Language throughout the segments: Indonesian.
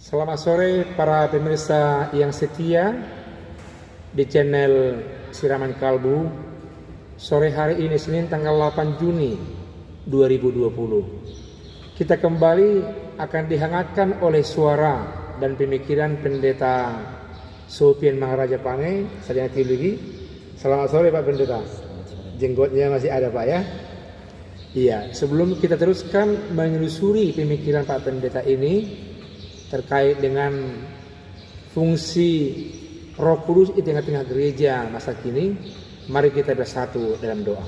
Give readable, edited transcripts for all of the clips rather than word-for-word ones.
Selamat sore para pemirsa yang setia di channel Siraman Kalbu. Sore hari ini Senin tanggal 8 Juni 2020. Kita kembali akan dihangatkan oleh suara dan pemikiran Pendeta Sopian Maharaja Pange, Sarjana Teologi. Selamat sore Pak Pendeta. Jenggotnya masih ada Pak ya? Iya, sebelum kita teruskan menelusuri pemikiran Pak Pendeta ini terkait dengan fungsi Roh Kudus di tengah-tengah gereja masa kini, mari kita bersatu dalam doa.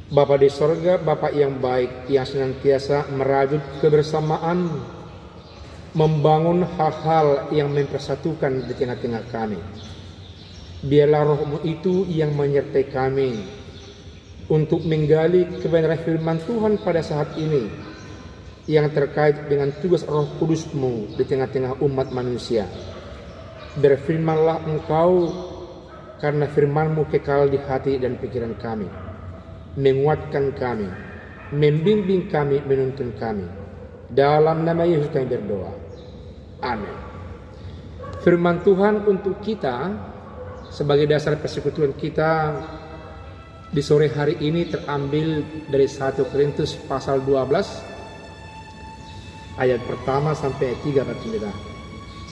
Bapa di sorga, Bapa yang baik, yang senantiasa merajut kebersamaan, membangun hal-hal yang mempersatukan di tengah-tengah kami. Biarlah Roh-Mu itu yang menyertai kami untuk menggali kebenaran firman Tuhan pada saat ini, yang terkait dengan tugas Roh Kudus-Mu di tengah-tengah umat manusia. Berfirmanlah Engkau, karena firman-Mu kekal di hati dan pikiran kami, menguatkan kami, membimbing kami, menuntun kami. Dalam nama Yesus kami berdoa. Amin. Firman Tuhan untuk kita sebagai dasar persekutuan kita di sore hari ini terambil dari 1 Korintus pasal 12 ayat pertama sampai ayat 3 Pak Pendeta.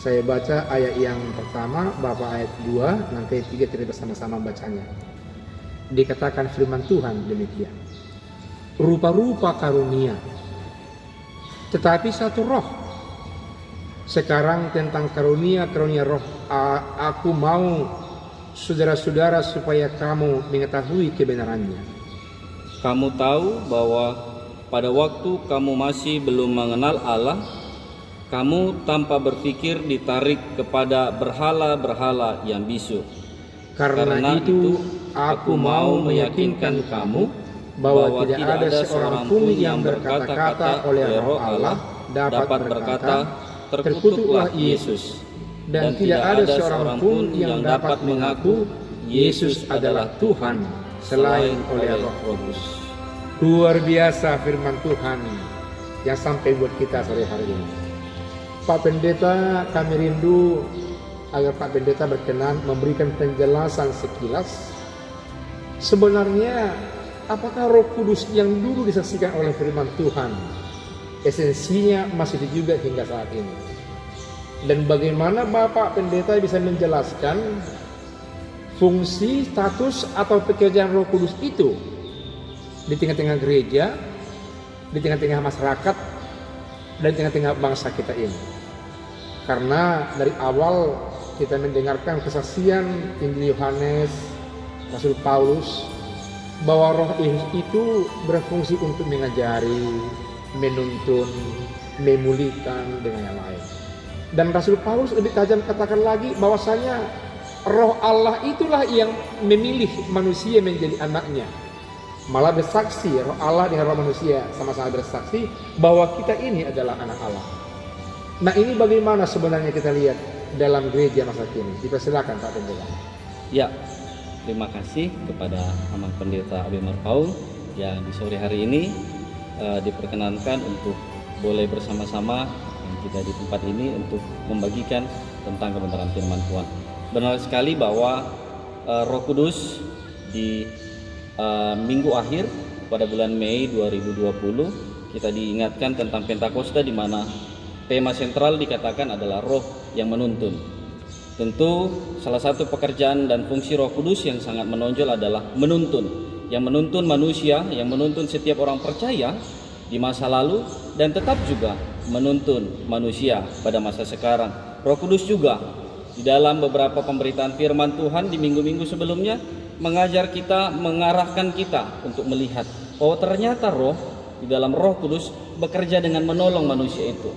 Saya baca ayat yang pertama, Bapak ayat 2, nanti 3 kita bersama-sama bacanya. Dikatakan firman Tuhan demikian. Rupa-rupa karunia, tetapi satu roh. Sekarang tentang karunia roh, aku mau saudara-saudara supaya kamu mengetahui kebenarannya. Kamu tahu bahwa pada waktu kamu masih belum mengenal Allah, kamu tanpa berpikir ditarik kepada berhala-berhala yang bisu. Karena itu aku mau meyakinkan kamu bahwa tidak ada seorang pun yang berkata-kata oleh Roh Allah dapat berkata, terkutuklah Yesus. Dan tidak ada seorang pun yang dapat mengaku Yesus adalah Tuhan selain oleh Roh Kudus. Luar biasa firman Tuhan yang sampai buat kita sore hari ini. Pak Pendeta, kami rindu agar Pak Pendeta berkenan memberikan penjelasan sekilas. Sebenarnya apakah Roh Kudus yang dulu disaksikan oleh firman Tuhan esensinya masih juga hingga saat ini? Dan bagaimana Bapak Pendeta bisa menjelaskan fungsi, status atau pekerjaan Roh Kudus itu di tengah-tengah gereja, di tengah-tengah masyarakat, dan di tengah-tengah bangsa kita ini? Karena dari awal kita mendengarkan kesaksian Injil Yohanes, Rasul Paulus, bahwa Roh Yesus itu berfungsi untuk mengajari, menuntun, memulihkan, dengan yang lain. Dan Rasul Paulus lebih tajam katakan lagi bahwasanya Roh Allah itulah yang memilih manusia menjadi anaknya. Malah bersaksi, Roh Allah dengan Roh manusia sama-sama bersaksi bahwa kita ini adalah anak Allah. Nah, ini bagaimana sebenarnya kita lihat dalam gereja masa kini? Dipersilakan Pak Pendeta. Ya, terima kasih kepada Aman Pendeta Abimar Paul yang di sore hari ini diperkenankan untuk boleh bersama-sama kita di tempat ini untuk membagikan tentang kebenaran firman Tuhan. Benar sekali bahwa Roh Kudus di minggu akhir pada bulan Mei 2020 kita diingatkan tentang Pentakosta, di mana tema sentral dikatakan adalah roh yang menuntun. Tentu salah satu pekerjaan dan fungsi Roh Kudus yang sangat menonjol adalah menuntun, yang menuntun manusia, yang menuntun setiap orang percaya di masa lalu dan tetap juga menuntun manusia pada masa sekarang. Roh Kudus juga di dalam beberapa pemberitaan firman Tuhan di minggu-minggu sebelumnya mengajar kita, mengarahkan kita untuk melihat bahwa ternyata roh di dalam Roh Kudus bekerja dengan menolong manusia itu,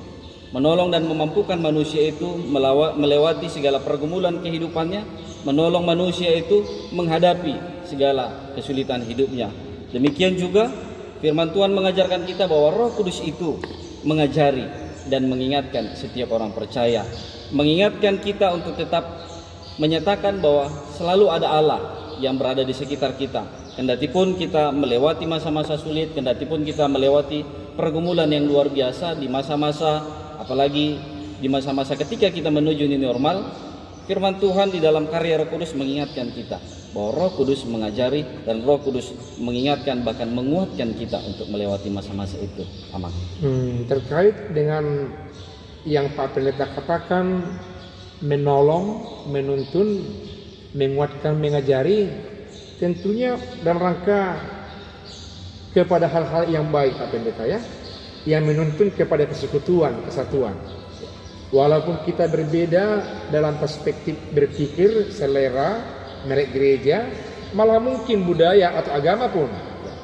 menolong dan memampukan manusia itu melewati segala pergumulan kehidupannya, menolong manusia itu menghadapi segala kesulitan hidupnya. Demikian juga firman Tuhan mengajarkan kita bahwa Roh Kudus itu mengajari dan mengingatkan setiap orang percaya, mengingatkan kita untuk tetap menyatakan bahwa selalu ada Allah yang berada di sekitar kita. Kendatipun kita melewati masa-masa sulit, kendatipun kita melewati pergumulan yang luar biasa di masa-masa, apalagi di masa-masa ketika kita menuju new normal. Firman Tuhan di dalam karya Roh Kudus mengingatkan kita bahwa Roh Kudus mengajari dan Roh Kudus mengingatkan, bahkan menguatkan kita untuk melewati masa-masa itu. Aman. Terkait dengan yang Pak Pendeta katakan, menolong, menuntun, menguatkan, mengajari, tentunya dalam rangka kepada hal-hal yang baik Pak Pendeta ya, yang menuntun kepada persekutuan, kesatuan. Walaupun kita berbeda dalam perspektif berpikir, selera, merek gereja, malah mungkin budaya atau agama pun,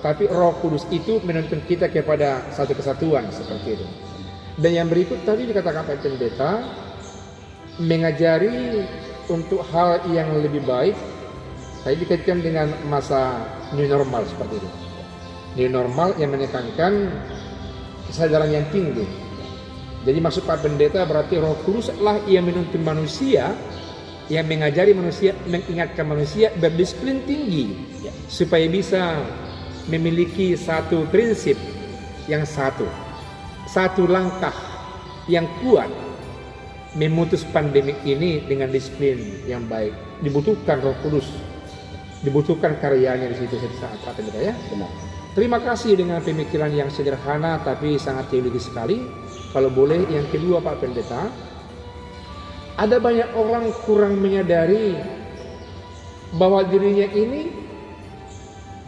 tapi Roh Kudus itu menuntun kita kepada satu kesatuan seperti itu. Dan yang berikut tadi dikatakan Pak Pendeta, mengajari untuk hal yang lebih baik. Tadi dikaitkan dengan masa new normal seperti itu. New normal yang menekankan kesadaran yang tinggi. Jadi maksud Pak Pendeta berarti Roh Kudus lah yang menuntun manusia, yang mengajari manusia, mengingatkan manusia berdisiplin tinggi supaya bisa memiliki satu prinsip yang satu langkah yang kuat memutus pandemi ini dengan disiplin yang baik. Dibutuhkan Roh Kudus, dibutuhkan karyanya di situ saat Pak Pendeta ya. Benar. Terima kasih dengan pemikiran yang sederhana tapi sangat teologis sekali. Kalau boleh yang kedua Pak Pendeta, ada banyak orang kurang menyadari bahwa dirinya ini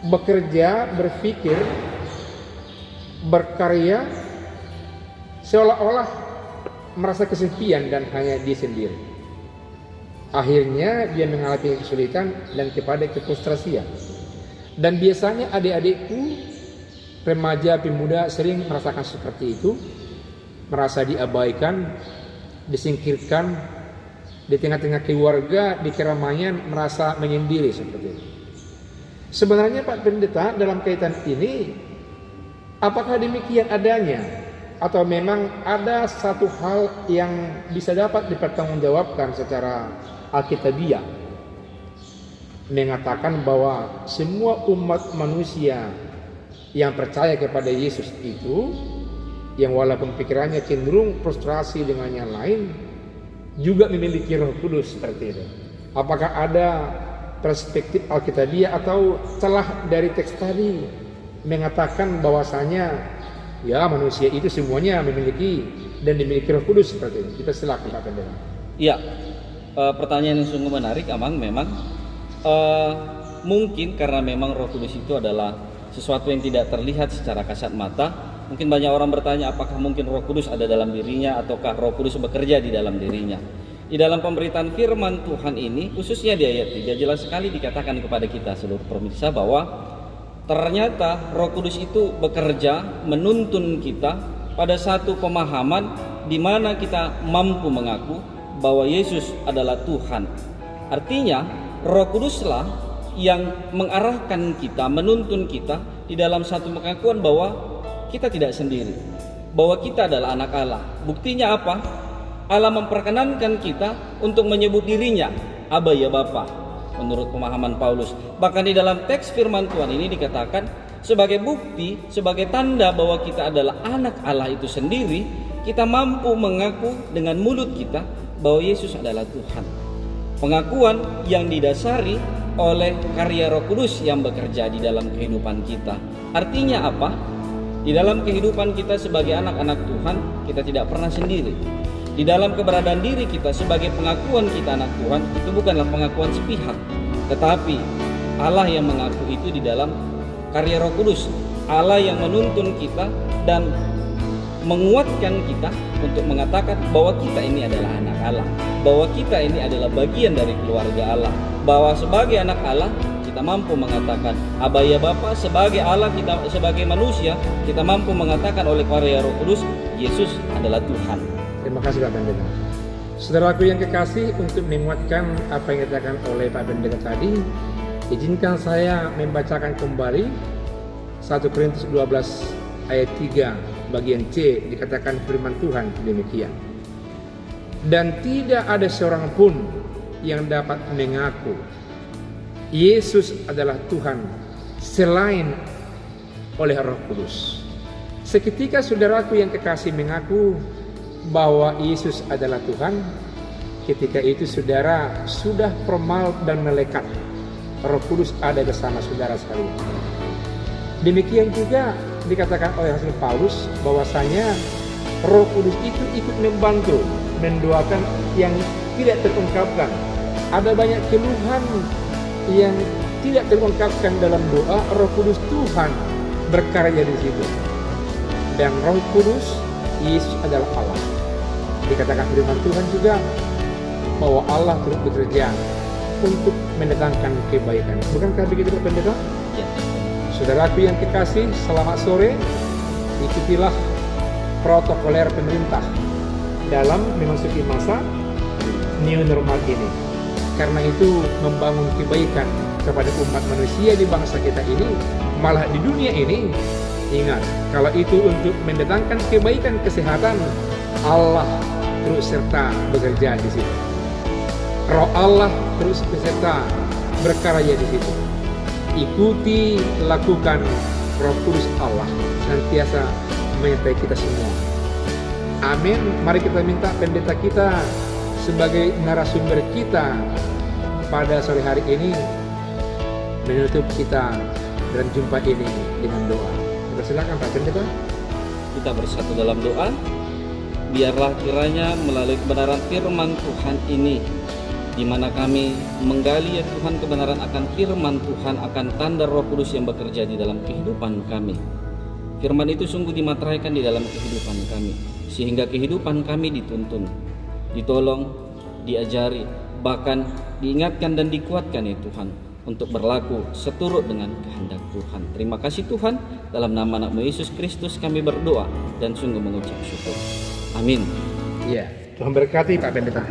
bekerja, berpikir, berkarya seolah-olah merasa kesepian dan hanya dia sendiri. Akhirnya dia mengalami kesulitan dan kepada kefrustrasian. Dan biasanya adik-adikku, remaja, pemuda sering merasakan seperti itu. Merasa diabaikan, disingkirkan, di tengah-tengah keluarga, di keramaian, merasa menyendiri seperti itu. Sebenarnya Pak Pendeta dalam kaitan ini, apakah demikian adanya? Atau memang ada satu hal yang bisa dapat dipertanggungjawabkan secara alkitabiah, mengatakan bahwa semua umat manusia yang percaya kepada Yesus itu, yang walaupun pikirannya cenderung frustrasi dengan yang lain, juga memiliki Roh Kudus seperti itu. Apakah ada perspektif alkitabiah atau celah dari teks tadi mengatakan bahwasanya ya manusia itu semuanya memiliki dan dimiliki Roh Kudus seperti itu? Kita silakan Pak Pendeta. Iya, pertanyaan yang sungguh menarik, Amang. Memang mungkin karena memang Roh Kudus itu adalah sesuatu yang tidak terlihat secara kasat mata. Mungkin banyak orang bertanya apakah mungkin Roh Kudus ada dalam dirinya ataukah Roh Kudus bekerja di dalam dirinya. Di dalam pemberitaan firman Tuhan ini, khususnya di ayat 3, jelas sekali dikatakan kepada kita seluruh pemirsa bahwa ternyata Roh Kudus itu bekerja menuntun kita pada satu pemahaman di mana kita mampu mengaku bahwa Yesus adalah Tuhan. Artinya Roh Kuduslah yang mengarahkan kita, menuntun kita di dalam satu pengakuan bahwa kita tidak sendiri, bahwa kita adalah anak Allah. Buktinya apa? Allah memperkenankan kita untuk menyebut dirinya Aba ya Bapa menurut pemahaman Paulus. Bahkan di dalam teks firman Tuhan ini dikatakan sebagai bukti, sebagai tanda bahwa kita adalah anak Allah itu sendiri, kita mampu mengaku dengan mulut kita bahwa Yesus adalah Tuhan. Pengakuan yang didasari oleh karya Roh Kudus yang bekerja di dalam kehidupan kita. Artinya apa? Di dalam kehidupan kita sebagai anak-anak Tuhan, kita tidak pernah sendiri. Di dalam keberadaan diri kita sebagai pengakuan kita anak Tuhan, itu bukanlah pengakuan sepihak, tetapi Allah yang mengaku itu di dalam karya Roh Kudus. Allah yang menuntun kita dan menguatkan kita untuk mengatakan bahwa kita ini adalah anak Allah, bahwa kita ini adalah bagian dari keluarga Allah, bahwa sebagai anak Allah kita mampu mengatakan Aba ya Bapa. Sebagai Allah, kita sebagai manusia kita mampu mengatakan oleh karya Roh Kudus Yesus adalah Tuhan. Terima kasih Pak Pendeta. Saudaraku yang kekasih, untuk menguatkan apa yang dikatakan oleh Pak Pendeta tadi, izinkan saya membacakan kembali 1 Korintus 12 ayat 3 bagian C. Dikatakan firman Tuhan demikian: dan tidak ada seorang pun yang dapat mengaku Yesus adalah Tuhan selain oleh Roh Kudus. Seketika saudaraku yang kekasih mengaku bahwa Yesus adalah Tuhan, ketika itu saudara sudah formal dan melekat. Roh Kudus ada bersama saudara sekalian. Demikian juga dikatakan oleh Rasul Paulus bahwasanya Roh Kudus itu ikut membantu mendoakan yang tidak terungkapkan. Ada banyak keluhan yang tidak terungkapkan dalam doa, Roh Kudus Tuhan berkarya di situ. Dan Roh Kudus, Yesus adalah Allah. Dikatakan firman Tuhan juga bahwa Allah turut bekerja untuk mendatangkan kebaikan. Bukankah begitu, Pak Pendeta? Ya. Saudaraku yang kekasih, selamat sore. Ikutilah protokoler pemerintah dalam memasuki masa new normal ini. Karena itu membangun kebaikan kepada umat manusia di bangsa kita ini, malah di dunia ini. Ingat, kalau itu untuk mendatangkan kebaikan kesehatan, Allah terus serta bekerja di situ. Roh Allah terus beserta berkarya di situ. Ikuti, lakukan, Roh Kudus Allah senantiasa menyertai kita semua. Amin. Mari kita minta pendeta kita sebagai narasumber kita pada sore hari ini menutup kita dan jumpa ini dengan doa. Silakan Pak Pendeta. Kita bersatu dalam doa. Biarlah kiranya melalui kebenaran firman Tuhan ini, di mana kami menggali ya Tuhan kebenaran akan firman Tuhan, akan tanda Roh Kudus yang bekerja di dalam kehidupan kami. Firman itu sungguh dimateraikan di dalam kehidupan kami, sehingga kehidupan kami dituntun, ditolong, diajari, bahkan diingatkan dan dikuatkan ya Tuhan, untuk berlaku seturut dengan kehendak Tuhan. Terima kasih Tuhan, dalam nama anak-Mu Yesus Kristus kami berdoa dan sungguh mengucap syukur. Amin. Iya, Tuhan berkati Pak Pendeta.